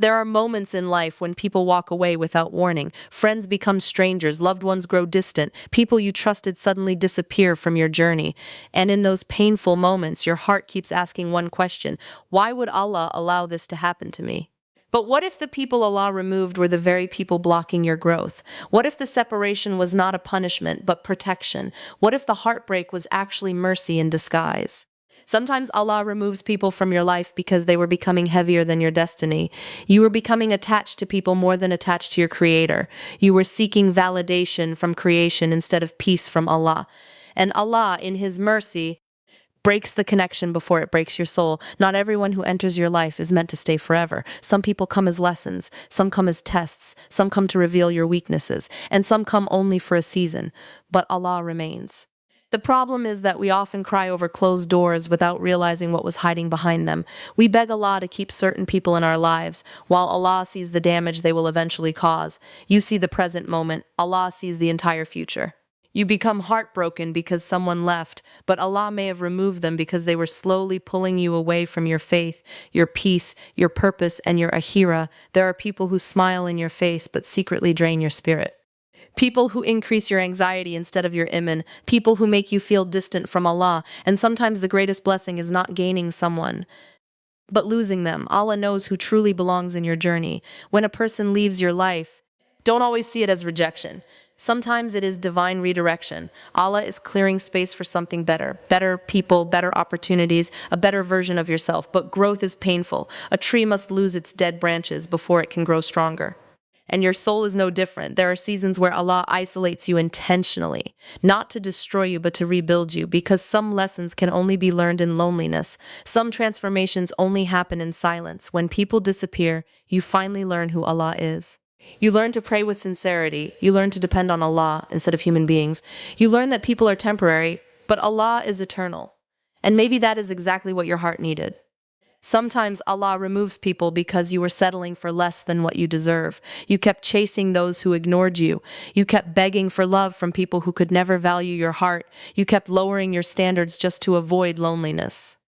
There are moments in life when people walk away without warning. Friends become strangers, loved ones grow distant, people you trusted suddenly disappear from your journey. And in those painful moments, your heart keeps asking one question: why would Allah allow this to happen to me? But what if the people Allah removed were the very people blocking your growth? What if the separation was not a punishment, but protection? What if the heartbreak was actually mercy in disguise? Sometimes Allah removes people from your life because they were becoming heavier than your destiny. You were becoming attached to people more than attached to your Creator. You were seeking validation from creation instead of peace from Allah. And Allah, in His mercy, breaks the connection before it breaks your soul. Not everyone who enters your life is meant to stay forever. Some people come as lessons, some come as tests, some come to reveal your weaknesses, and some come only for a season. But Allah remains. The problem is that we often cry over closed doors without realizing what was hiding behind them. We beg Allah to keep certain people in our lives, while Allah sees the damage they will eventually cause. You see the present moment, Allah sees the entire future. You become heartbroken because someone left, but Allah may have removed them because they were slowly pulling you away from your faith, your peace, your purpose, and your ahira. There are people who smile in your face but secretly drain your spirit. People who increase your anxiety instead of your iman, people who make you feel distant from Allah, and sometimes the greatest blessing is not gaining someone, but losing them. Allah knows who truly belongs in your journey. When a person leaves your life, don't always see it as rejection. Sometimes it is divine redirection. Allah is clearing space for something better. Better people, better opportunities, a better version of yourself. But growth is painful. A tree must lose its dead branches before it can grow stronger. And your soul is no different. There are seasons where Allah isolates you intentionally, not to destroy you, but to rebuild you, because some lessons can only be learned in loneliness. Some transformations only happen in silence. When people disappear, you finally learn who Allah is. You learn to pray with sincerity. You learn to depend on Allah instead of human beings. You learn that people are temporary, but Allah is eternal. And maybe that is exactly what your heart needed. Sometimes Allah removes people because you were settling for less than what you deserve. You kept chasing those who ignored you. You kept begging for love from people who could never value your heart. You kept lowering your standards just to avoid loneliness.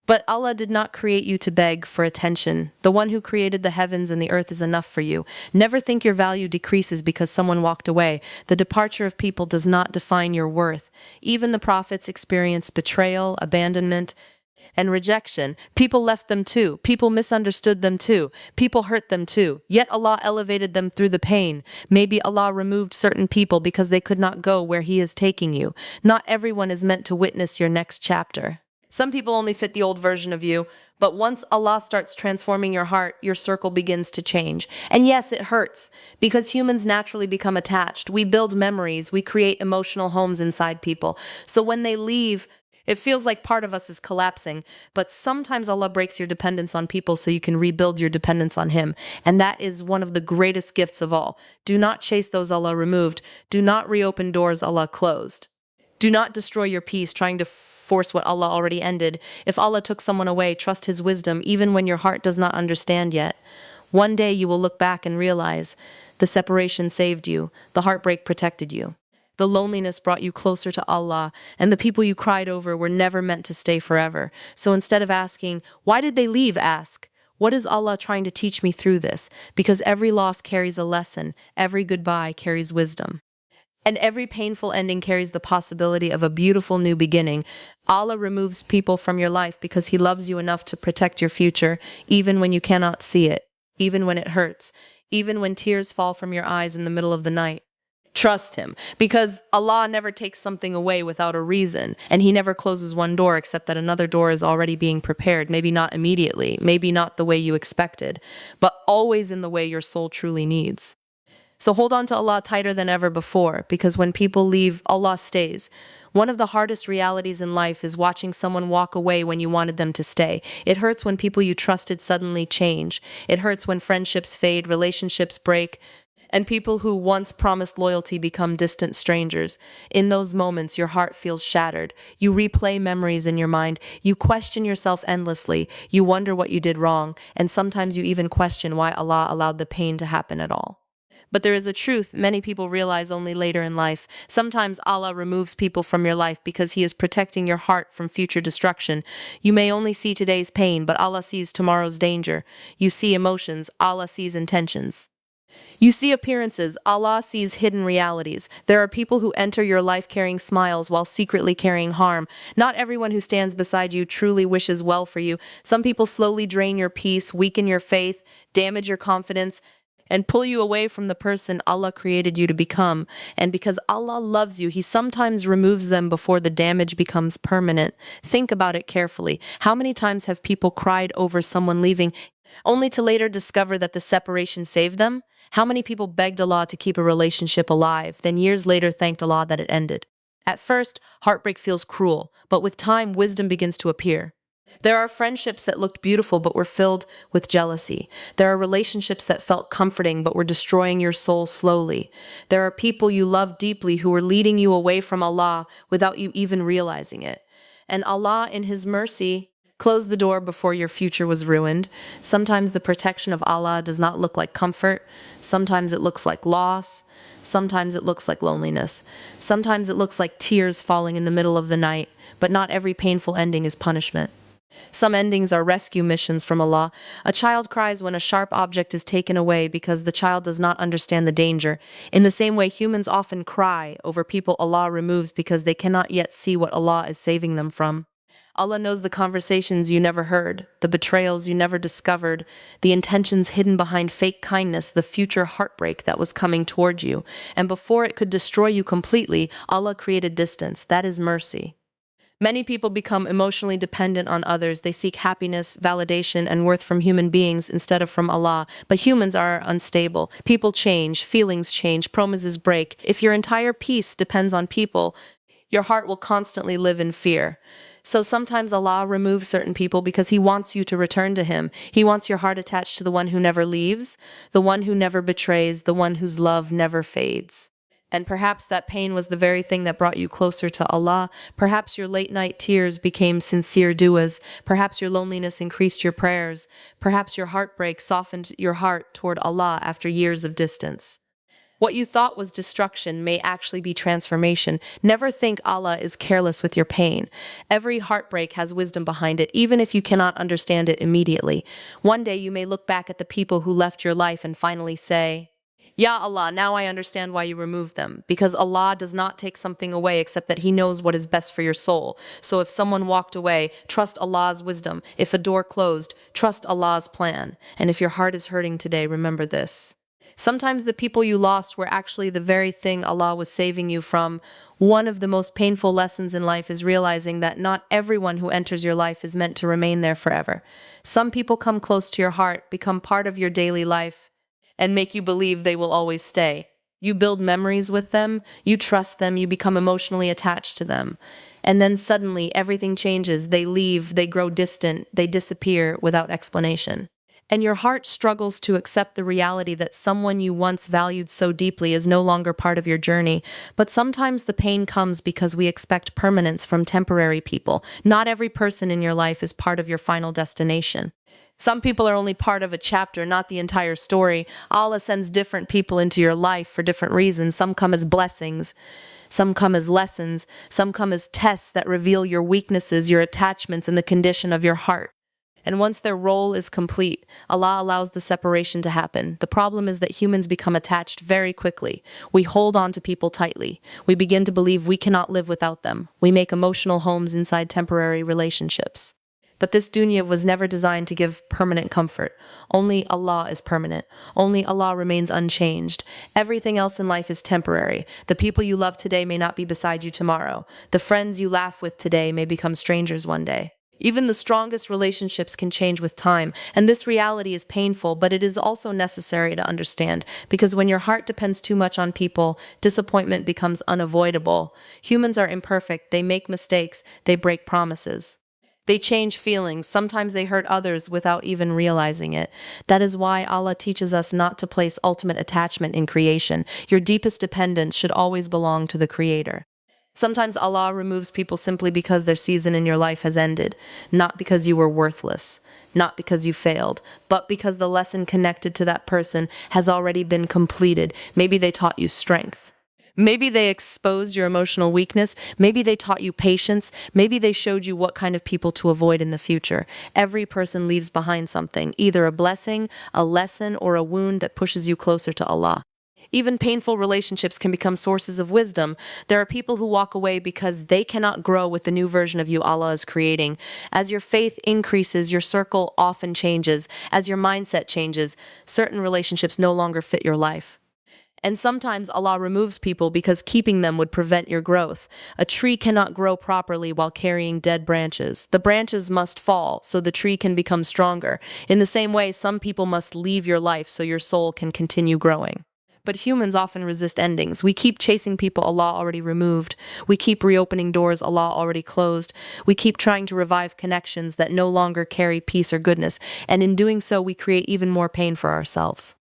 But Allah did not create you to beg for attention. The one who created the heavens and the earth is enough for you. Never think your value decreases because someone walked away. The departure of people does not define your worth. Even the prophets experienced betrayal, abandonment, and rejection. People left them too. People misunderstood them too. People hurt them too. Yet Allah elevated them through the pain. Maybe Allah removed certain people because they could not go where He is taking you. Not everyone is meant to witness your next chapter. Some people only fit the old version of you, but once Allah starts transforming your heart, your circle begins to change. And yes, it hurts, because humans naturally become attached. We build memories, we create emotional homes inside people. So when they leave, it feels like part of us is collapsing, but sometimes Allah breaks your dependence on people so you can rebuild your dependence on Him. And that is one of the greatest gifts of all. Do not chase those Allah removed. Do not reopen doors Allah closed. Do not destroy your peace trying to force what Allah already ended. If Allah took someone away, trust His wisdom even when your heart does not understand yet. One day you will look back and realize the separation saved you, the heartbreak protected you. The loneliness brought you closer to Allah, and the people you cried over were never meant to stay forever. So instead of asking, why did they leave? Ask, what is Allah trying to teach me through this? Because every loss carries a lesson, every goodbye carries wisdom. And every painful ending carries the possibility of a beautiful new beginning. Allah removes people from your life because He loves you enough to protect your future, even when you cannot see it, even when it hurts, even when tears fall from your eyes in the middle of the night. Trust Him, because Allah never takes something away without a reason, and He never closes one door except that another door is already being prepared, maybe not immediately, maybe not the way you expected, but always in the way your soul truly needs. So hold on to Allah tighter than ever before, because when people leave, Allah stays. One of the hardest realities in life is watching someone walk away when you wanted them to stay. It hurts when people you trusted suddenly change. It hurts when friendships fade, relationships break, and people who once promised loyalty become distant strangers. In those moments, your heart feels shattered. You replay memories in your mind. You question yourself endlessly. You wonder what you did wrong, and sometimes you even question why Allah allowed the pain to happen at all. But there is a truth many people realize only later in life. Sometimes Allah removes people from your life because He is protecting your heart from future destruction. You may only see today's pain, but Allah sees tomorrow's danger. You see emotions, Allah sees intentions. You see appearances, Allah sees hidden realities. There are people who enter your life carrying smiles while secretly carrying harm. Not everyone who stands beside you truly wishes well for you. Some people slowly drain your peace, weaken your faith, damage your confidence, and pull you away from the person Allah created you to become. And because Allah loves you, He sometimes removes them before the damage becomes permanent. Think about it carefully. How many times have people cried over someone leaving, only to later discover that the separation saved them? How many people begged Allah to keep a relationship alive, then years later thanked Allah that it ended? At first, heartbreak feels cruel, but with time, wisdom begins to appear. There are friendships that looked beautiful but were filled with jealousy. There are relationships that felt comforting but were destroying your soul slowly. There are people you loved deeply who were leading you away from Allah without you even realizing it. And Allah, in His mercy, closed the door before your future was ruined. Sometimes the protection of Allah does not look like comfort. Sometimes it looks like loss. Sometimes it looks like loneliness. Sometimes it looks like tears falling in the middle of the night. But not every painful ending is punishment. Some endings are rescue missions from Allah. A child cries when a sharp object is taken away because the child does not understand the danger. In the same way, humans often cry over people Allah removes because they cannot yet see what Allah is saving them from. Allah knows the conversations you never heard, the betrayals you never discovered, the intentions hidden behind fake kindness, the future heartbreak that was coming toward you. And before it could destroy you completely, Allah created distance. That is mercy. Many people become emotionally dependent on others. They seek happiness, validation, and worth from human beings instead of from Allah. But humans are unstable. People change, feelings change, promises break. If your entire peace depends on people, your heart will constantly live in fear. So sometimes Allah removes certain people because He wants you to return to Him. He wants your heart attached to the one who never leaves, the one who never betrays, the one whose love never fades. And perhaps that pain was the very thing that brought you closer to Allah. Perhaps your late night tears became sincere du'as. Perhaps your loneliness increased your prayers. Perhaps your heartbreak softened your heart toward Allah after years of distance. What you thought was destruction may actually be transformation. Never think Allah is careless with your pain. Every heartbreak has wisdom behind it, even if you cannot understand it immediately. One day you may look back at the people who left your life and finally say, Ya Allah, now I understand why you removed them. Because Allah does not take something away except that He knows what is best for your soul. So if someone walked away, trust Allah's wisdom. If a door closed, trust Allah's plan. And if your heart is hurting today, remember this. Sometimes the people you lost were actually the very thing Allah was saving you from. One of the most painful lessons in life is realizing that not everyone who enters your life is meant to remain there forever. Some people come close to your heart, become part of your daily life, and make you believe they will always stay. You build memories with them, you trust them, you become emotionally attached to them. And then suddenly everything changes. They leave, they grow distant, they disappear without explanation. And your heart struggles to accept the reality that someone you once valued so deeply is no longer part of your journey. But sometimes the pain comes because we expect permanence from temporary people. Not every person in your life is part of your final destination. Some people are only part of a chapter, not the entire story. Allah sends different people into your life for different reasons. Some come as blessings. Some come as lessons. Some come as tests that reveal your weaknesses, your attachments, and the condition of your heart. And once their role is complete, Allah allows the separation to happen. The problem is that humans become attached very quickly. We hold on to people tightly. We begin to believe we cannot live without them. We make emotional homes inside temporary relationships. But this dunya was never designed to give permanent comfort. Only Allah is permanent. Only Allah remains unchanged. Everything else in life is temporary. The people you love today may not be beside you tomorrow. The friends you laugh with today may become strangers one day. Even the strongest relationships can change with time, and this reality is painful, but it is also necessary to understand, because when your heart depends too much on people, disappointment becomes unavoidable. Humans are imperfect, they make mistakes, they break promises. They change feelings, sometimes they hurt others without even realizing it. That is why Allah teaches us not to place ultimate attachment in creation. Your deepest dependence should always belong to the Creator. Sometimes Allah removes people simply because their season in your life has ended, not because you were worthless, not because you failed, but because the lesson connected to that person has already been completed. Maybe they taught you strength. Maybe they exposed your emotional weakness. Maybe they taught you patience. Maybe they showed you what kind of people to avoid in the future. Every person leaves behind something, either a blessing, a lesson, or a wound that pushes you closer to Allah. Even painful relationships can become sources of wisdom. There are people who walk away because they cannot grow with the new version of you Allah is creating. As your faith increases, your circle often changes. As your mindset changes, certain relationships no longer fit your life. And sometimes Allah removes people because keeping them would prevent your growth. A tree cannot grow properly while carrying dead branches. The branches must fall so the tree can become stronger. In the same way, some people must leave your life so your soul can continue growing. But humans often resist endings. We keep chasing people Allah already removed. We keep reopening doors Allah already closed. We keep trying to revive connections that no longer carry peace or goodness. And in doing so, we create even more pain for ourselves.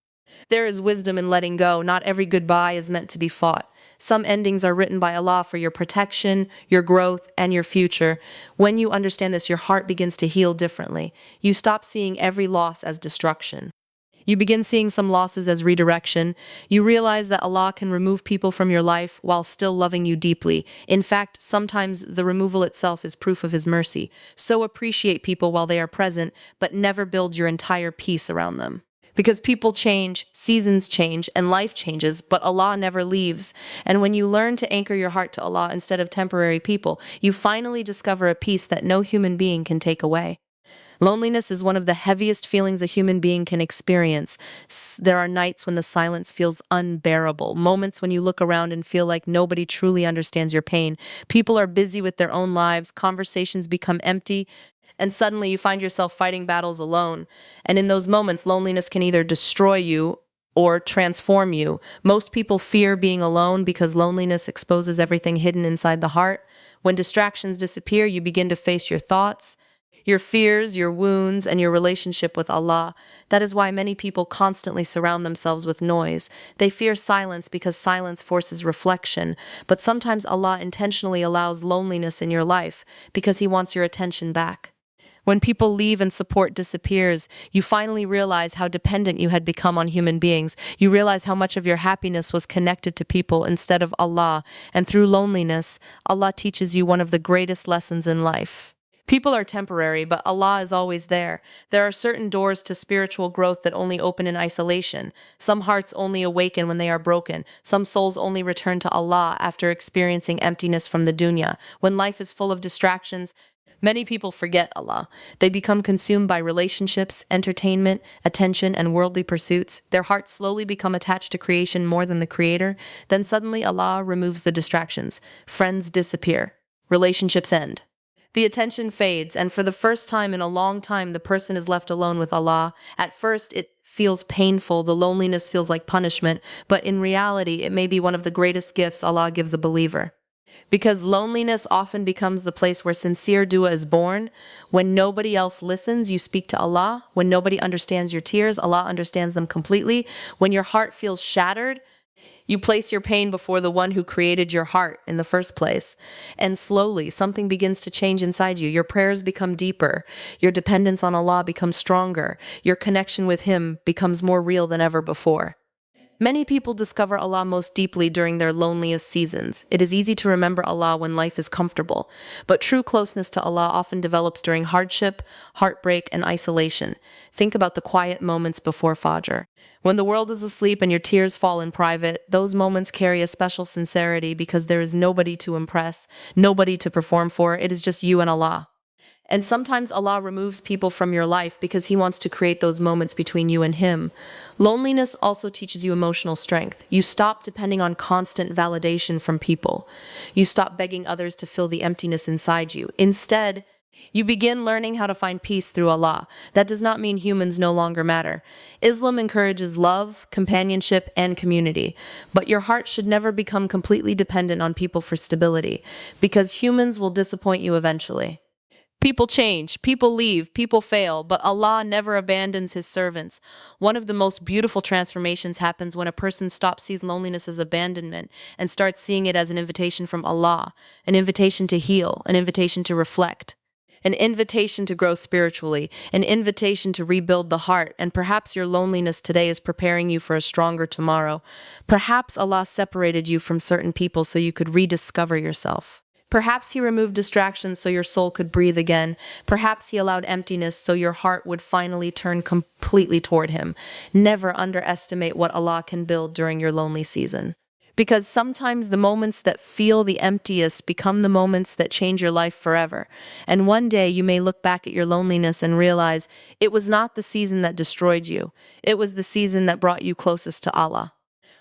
There is wisdom in letting go. Not every goodbye is meant to be fought. Some endings are written by Allah for your protection, your growth, and your future. When you understand this, your heart begins to heal differently. You stop seeing every loss as destruction. You begin seeing some losses as redirection. You realize that Allah can remove people from your life while still loving you deeply. In fact, sometimes the removal itself is proof of His mercy. So appreciate people while they are present, but never build your entire peace around them. Because people change, seasons change, and life changes, but Allah never leaves. And when you learn to anchor your heart to Allah instead of temporary people, you finally discover a peace that no human being can take away. Loneliness is one of the heaviest feelings a human being can experience. There are nights when the silence feels unbearable, moments when you look around and feel like nobody truly understands your pain. People are busy with their own lives, conversations become empty, and suddenly you find yourself fighting battles alone. And in those moments, loneliness can either destroy you or transform you. Most people fear being alone because loneliness exposes everything hidden inside the heart. When distractions disappear, you begin to face your thoughts, your fears, your wounds, and your relationship with Allah. That is why many people constantly surround themselves with noise. They fear silence because silence forces reflection. But sometimes Allah intentionally allows loneliness in your life because He wants your attention back. When people leave and support disappears, you finally realize how dependent you had become on human beings. You realize how much of your happiness was connected to people instead of Allah. And through loneliness, Allah teaches you one of the greatest lessons in life. People are temporary, but Allah is always there. There are certain doors to spiritual growth that only open in isolation. Some hearts only awaken when they are broken. Some souls only return to Allah after experiencing emptiness from the dunya. When life is full of distractions, many people forget Allah. They become consumed by relationships, entertainment, attention, and worldly pursuits. Their hearts slowly become attached to creation more than the Creator. Then suddenly Allah removes the distractions. Friends disappear. Relationships end. The attention fades, and for the first time in a long time, the person is left alone with Allah. At first, it feels painful. The loneliness feels like punishment, but in reality, it may be one of the greatest gifts Allah gives a believer. Because loneliness often becomes the place where sincere dua is born. When nobody else listens, you speak to Allah. When nobody understands your tears, Allah understands them completely. When your heart feels shattered, you place your pain before the one who created your heart in the first place. And slowly, something begins to change inside you. Your prayers become deeper. Your dependence on Allah becomes stronger. Your connection with Him becomes more real than ever before. Many people discover Allah most deeply during their loneliest seasons. It is easy to remember Allah when life is comfortable, but true closeness to Allah often develops during hardship, heartbreak, and isolation. Think about the quiet moments before Fajr. When the world is asleep and your tears fall in private, those moments carry a special sincerity because there is nobody to impress, nobody to perform for. It is just you and Allah. And sometimes Allah removes people from your life because He wants to create those moments between you and Him. Loneliness also teaches you emotional strength. You stop depending on constant validation from people. You stop begging others to fill the emptiness inside you. Instead, you begin learning how to find peace through Allah. That does not mean humans no longer matter. Islam encourages love, companionship, and community. But your heart should never become completely dependent on people for stability, because humans will disappoint you eventually. People change, people leave, people fail, but Allah never abandons his servants. One of the most beautiful transformations happens when a person stops seeing loneliness as abandonment and starts seeing it as an invitation from Allah, an invitation to heal, an invitation to reflect, an invitation to grow spiritually, an invitation to rebuild the heart, and perhaps your loneliness today is preparing you for a stronger tomorrow. Perhaps Allah separated you from certain people so you could rediscover yourself. Perhaps he removed distractions so your soul could breathe again. Perhaps he allowed emptiness so your heart would finally turn completely toward him. Never underestimate what Allah can build during your lonely season. Because sometimes the moments that feel the emptiest become the moments that change your life forever. And one day you may look back at your loneliness and realize it was not the season that destroyed you. It was the season that brought you closest to Allah.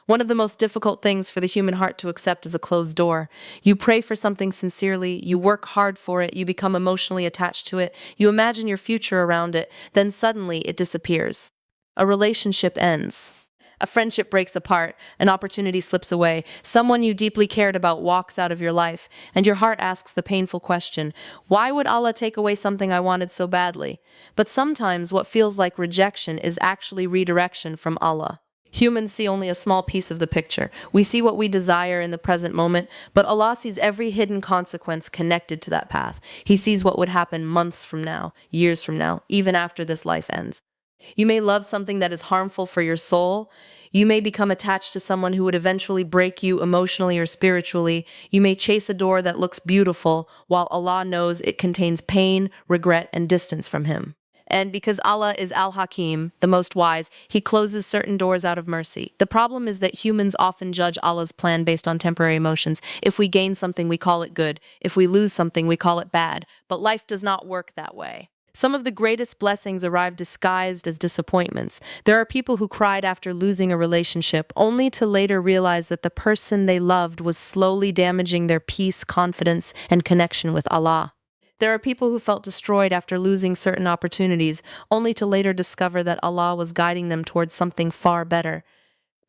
One of the most difficult things for the human heart to accept is a closed door. You pray for something sincerely, you work hard for it, you become emotionally attached to it, you imagine your future around it, then suddenly it disappears. A relationship ends. A friendship breaks apart, an opportunity slips away, someone you deeply cared about walks out of your life, and your heart asks the painful question, why would Allah take away something I wanted so badly? But sometimes what feels like rejection is actually redirection from Allah. Humans see only a small piece of the picture. We see what we desire in the present moment, but Allah sees every hidden consequence connected to that path. He sees what would happen months from now, years from now, even after this life ends. You may love something that is harmful for your soul. You may become attached to someone who would eventually break you emotionally or spiritually. You may chase a door that looks beautiful, while Allah knows it contains pain, regret, and distance from Him. And because Allah is Al-Hakim, the most wise, He closes certain doors out of mercy. The problem is that humans often judge Allah's plan based on temporary emotions. If we gain something, we call it good. If we lose something, we call it bad. But life does not work that way. Some of the greatest blessings arrive disguised as disappointments. There are people who cried after losing a relationship, only to later realize that the person they loved was slowly damaging their peace, confidence, and connection with Allah. There are people who felt destroyed after losing certain opportunities, only to later discover that Allah was guiding them towards something far better.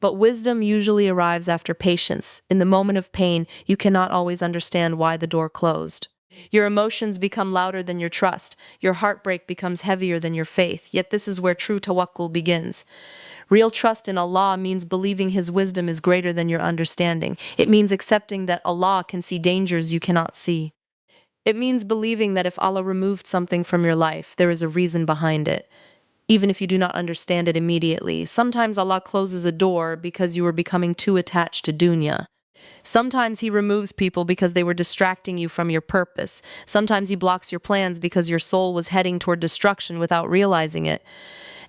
But wisdom usually arrives after patience. In the moment of pain, you cannot always understand why the door closed. Your emotions become louder than your trust. Your heartbreak becomes heavier than your faith. Yet this is where true tawakkul begins. Real trust in Allah means believing His wisdom is greater than your understanding. It means accepting that Allah can see dangers you cannot see. It means believing that if Allah removed something from your life, there is a reason behind it, even if you do not understand it immediately. Sometimes Allah closes a door because you are becoming too attached to dunya. Sometimes He removes people because they were distracting you from your purpose. Sometimes He blocks your plans because your soul was heading toward destruction without realizing it.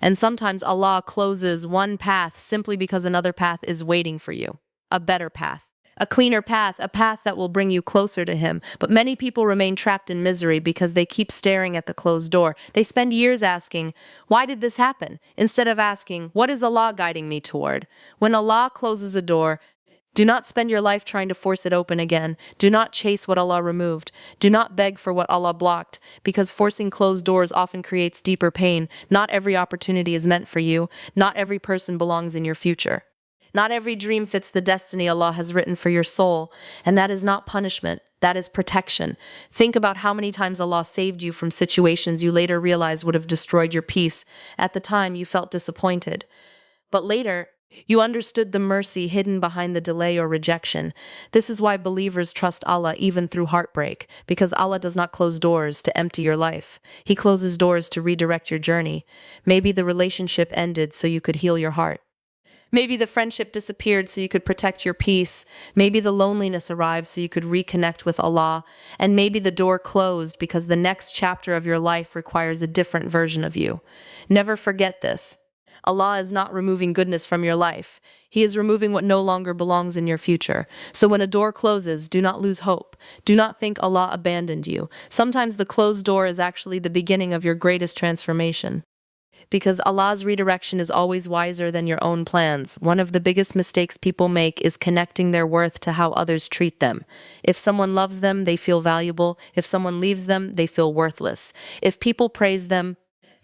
And sometimes Allah closes one path simply because another path is waiting for you, a better path. A cleaner path, a path that will bring you closer to Him. But many people remain trapped in misery because they keep staring at the closed door. They spend years asking, why did this happen? Instead of asking, what is Allah guiding me toward? When Allah closes a door, do not spend your life trying to force it open again. Do not chase what Allah removed. Do not beg for what Allah blocked, because forcing closed doors often creates deeper pain. Not every opportunity is meant for you. Not every person belongs in your future. Not every dream fits the destiny Allah has written for your soul, and that is not punishment, that is protection. Think about how many times Allah saved you from situations you later realized would have destroyed your peace. At the time, you felt disappointed. But later, you understood the mercy hidden behind the delay or rejection. This is why believers trust Allah even through heartbreak, because Allah does not close doors to empty your life. He closes doors to redirect your journey. Maybe the relationship ended so you could heal your heart. Maybe the friendship disappeared so you could protect your peace. Maybe the loneliness arrived so you could reconnect with Allah. And maybe the door closed because the next chapter of your life requires a different version of you. Never forget this. Allah is not removing goodness from your life. He is removing what no longer belongs in your future. So when a door closes, do not lose hope. Do not think Allah abandoned you. Sometimes the closed door is actually the beginning of your greatest transformation. Because Allah's redirection is always wiser than your own plans. One of the biggest mistakes people make is connecting their worth to how others treat them. If someone loves them, they feel valuable. If someone leaves them, they feel worthless. If people praise them,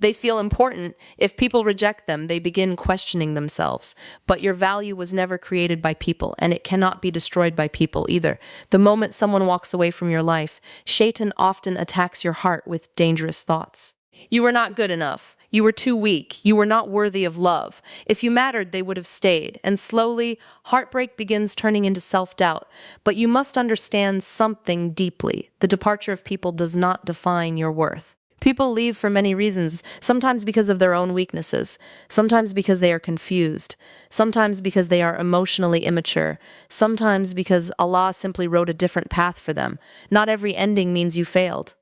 They feel important. If people reject them, they begin questioning themselves. But your value was never created by people, and it cannot be destroyed by people either. The moment someone walks away from your life, Shaitan often attacks your heart with dangerous thoughts. You were not good enough. You were too weak. You were not worthy of love. If you mattered, they would have stayed. And slowly, heartbreak begins turning into self-doubt. But you must understand something deeply. The departure of people does not define your worth. People leave for many reasons, sometimes because of their own weaknesses, sometimes because they are confused, sometimes because they are emotionally immature, sometimes because Allah simply wrote a different path for them. Not every ending means you failed.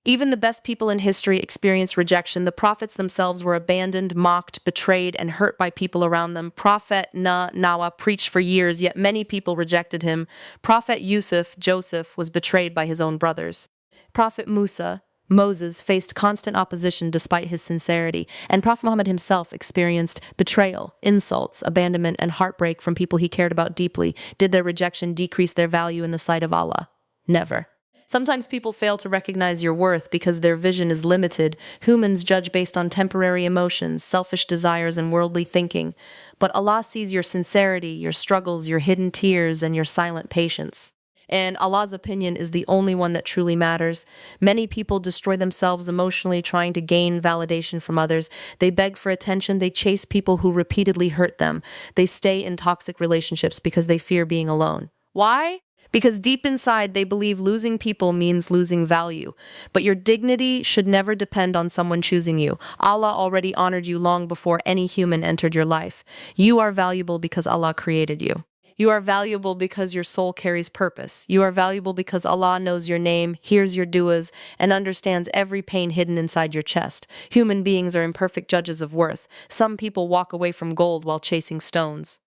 Even the best people in history experienced rejection. The prophets themselves were abandoned, mocked, betrayed, and hurt by people around them. Prophet Nawa preached for years, yet many people rejected him. Prophet Joseph, was betrayed by his own brothers. Prophet Moses, faced constant opposition despite his sincerity, and Prophet Muhammad himself experienced betrayal, insults, abandonment, and heartbreak from people he cared about deeply. Did their rejection decrease their value in the sight of Allah? Never. Sometimes people fail to recognize your worth because their vision is limited. Humans judge based on temporary emotions, selfish desires, and worldly thinking. But Allah sees your sincerity, your struggles, your hidden tears, and your silent patience. And Allah's opinion is the only one that truly matters. Many people destroy themselves emotionally trying to gain validation from others. They beg for attention. They chase people who repeatedly hurt them. They stay in toxic relationships because they fear being alone. Why? Because deep inside, they believe losing people means losing value. But your dignity should never depend on someone choosing you. Allah already honored you long before any human entered your life. You are valuable because Allah created you. You are valuable because your soul carries purpose. You are valuable because Allah knows your name, hears your du'as, and understands every pain hidden inside your chest. Human beings are imperfect judges of worth. Some people walk away from gold while chasing stones.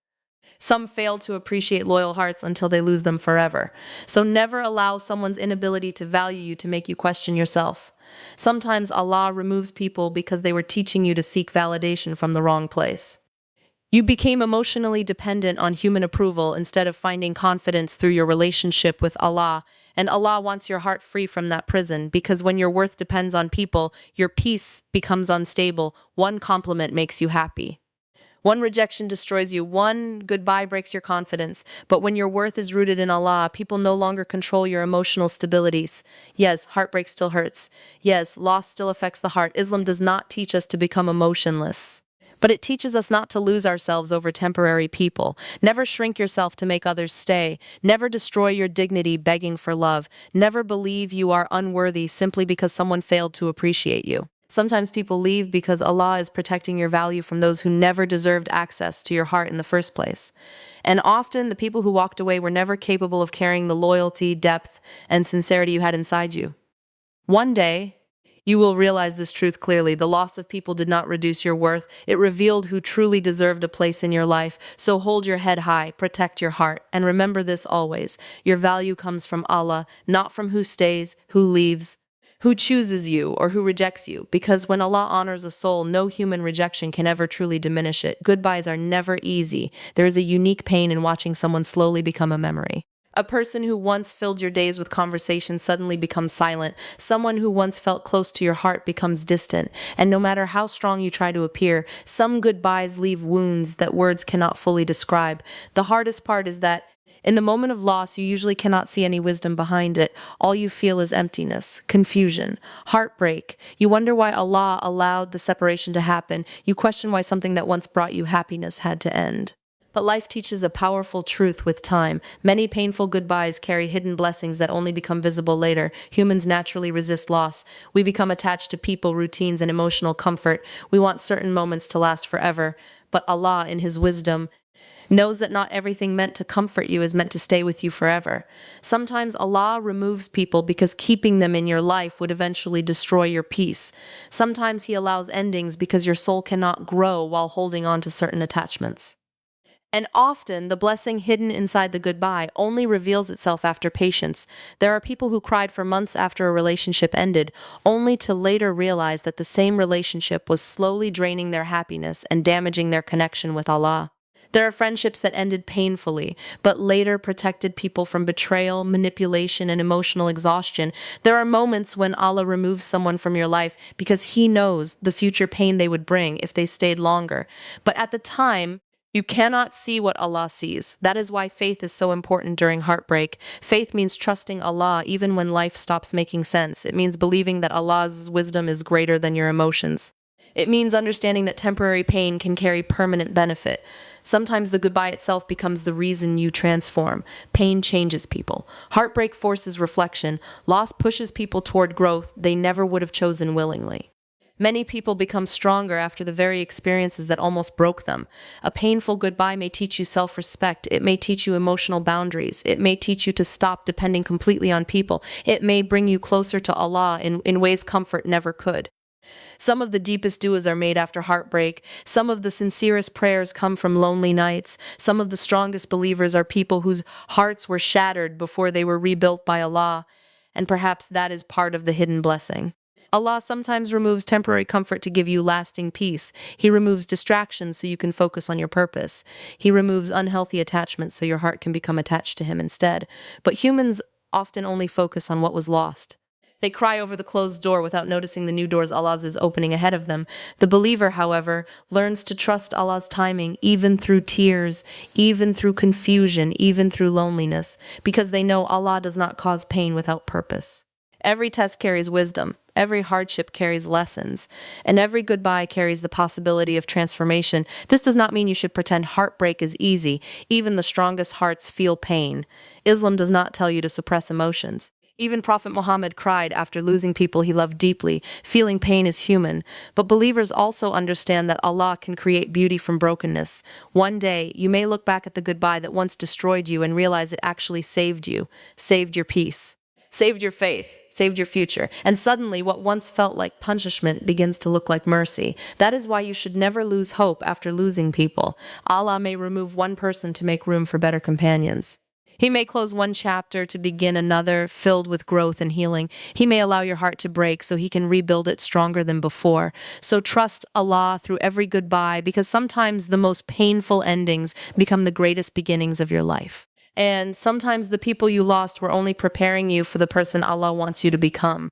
Some fail to appreciate loyal hearts until they lose them forever. So never allow someone's inability to value you to make you question yourself. Sometimes Allah removes people because they were teaching you to seek validation from the wrong place. You became emotionally dependent on human approval instead of finding confidence through your relationship with Allah. And Allah wants your heart free from that prison, because when your worth depends on people, your peace becomes unstable. One compliment makes you happy. One rejection destroys you. One goodbye breaks your confidence. But when your worth is rooted in Allah, people no longer control your emotional stabilities. Yes, heartbreak still hurts. Yes, loss still affects the heart. Islam does not teach us to become emotionless, but it teaches us not to lose ourselves over temporary people. Never shrink yourself to make others stay. Never destroy your dignity begging for love. Never believe you are unworthy simply because someone failed to appreciate you. Sometimes people leave because Allah is protecting your value from those who never deserved access to your heart in the first place. And often the people who walked away were never capable of carrying the loyalty, depth, and sincerity you had inside you. One day, you will realize this truth clearly. The loss of people did not reduce your worth. It revealed who truly deserved a place in your life. So hold your head high, protect your heart, and remember this always. Your value comes from Allah, not from who stays, who leaves, who chooses you, or who rejects you. Because when Allah honors a soul, no human rejection can ever truly diminish it. Goodbyes are never easy. There is a unique pain in watching someone slowly become a memory. A person who once filled your days with conversation suddenly becomes silent. Someone who once felt close to your heart becomes distant. And no matter how strong you try to appear, some goodbyes leave wounds that words cannot fully describe. The hardest part is that in the moment of loss, you usually cannot see any wisdom behind it. All you feel is emptiness, confusion, heartbreak. You wonder why Allah allowed the separation to happen. You question why something that once brought you happiness had to end. But life teaches a powerful truth with time. Many painful goodbyes carry hidden blessings that only become visible later. Humans naturally resist loss. We become attached to people, routines, and emotional comfort. We want certain moments to last forever. But Allah, in His wisdom, knows that not everything meant to comfort you is meant to stay with you forever. Sometimes Allah removes people because keeping them in your life would eventually destroy your peace. Sometimes He allows endings because your soul cannot grow while holding on to certain attachments. And often, the blessing hidden inside the goodbye only reveals itself after patience. There are people who cried for months after a relationship ended, only to later realize that the same relationship was slowly draining their happiness and damaging their connection with Allah. There are friendships that ended painfully, but later protected people from betrayal, manipulation, and emotional exhaustion. There are moments when Allah removes someone from your life because He knows the future pain they would bring if they stayed longer. But at the time, you cannot see what Allah sees. That is why faith is so important during heartbreak. Faith means trusting Allah even when life stops making sense. It means believing that Allah's wisdom is greater than your emotions. It means understanding that temporary pain can carry permanent benefit. Sometimes the goodbye itself becomes the reason you transform. Pain changes people. Heartbreak forces reflection. Loss pushes people toward growth they never would have chosen willingly. Many people become stronger after the very experiences that almost broke them. A painful goodbye may teach you self-respect. It may teach you emotional boundaries. It may teach you to stop depending completely on people. It may bring you closer to Allah in ways comfort never could. Some of the deepest du'as are made after heartbreak. Some of the sincerest prayers come from lonely nights. Some of the strongest believers are people whose hearts were shattered before they were rebuilt by Allah. And perhaps that is part of the hidden blessing. Allah sometimes removes temporary comfort to give you lasting peace. He removes distractions so you can focus on your purpose. He removes unhealthy attachments so your heart can become attached to Him instead. But humans often only focus on what was lost. They cry over the closed door without noticing the new doors Allah is opening ahead of them. The believer, however, learns to trust Allah's timing, even through tears, even through confusion, even through loneliness, because they know Allah does not cause pain without purpose. Every test carries wisdom, every hardship carries lessons, and every goodbye carries the possibility of transformation. This does not mean you should pretend heartbreak is easy. Even the strongest hearts feel pain. Islam does not tell you to suppress emotions. Even Prophet Muhammad cried after losing people he loved deeply. Feeling pain is human, but believers also understand that Allah can create beauty from brokenness. One day, you may look back at the goodbye that once destroyed you and realize it actually saved you, saved your peace, saved your faith, saved your future. And suddenly, what once felt like punishment begins to look like mercy. That is why you should never lose hope after losing people. Allah may remove one person to make room for better companions. He may close one chapter to begin another, filled with growth and healing. He may allow your heart to break so He can rebuild it stronger than before. So trust Allah through every goodbye, because sometimes the most painful endings become the greatest beginnings of your life. And sometimes the people you lost were only preparing you for the person Allah wants you to become.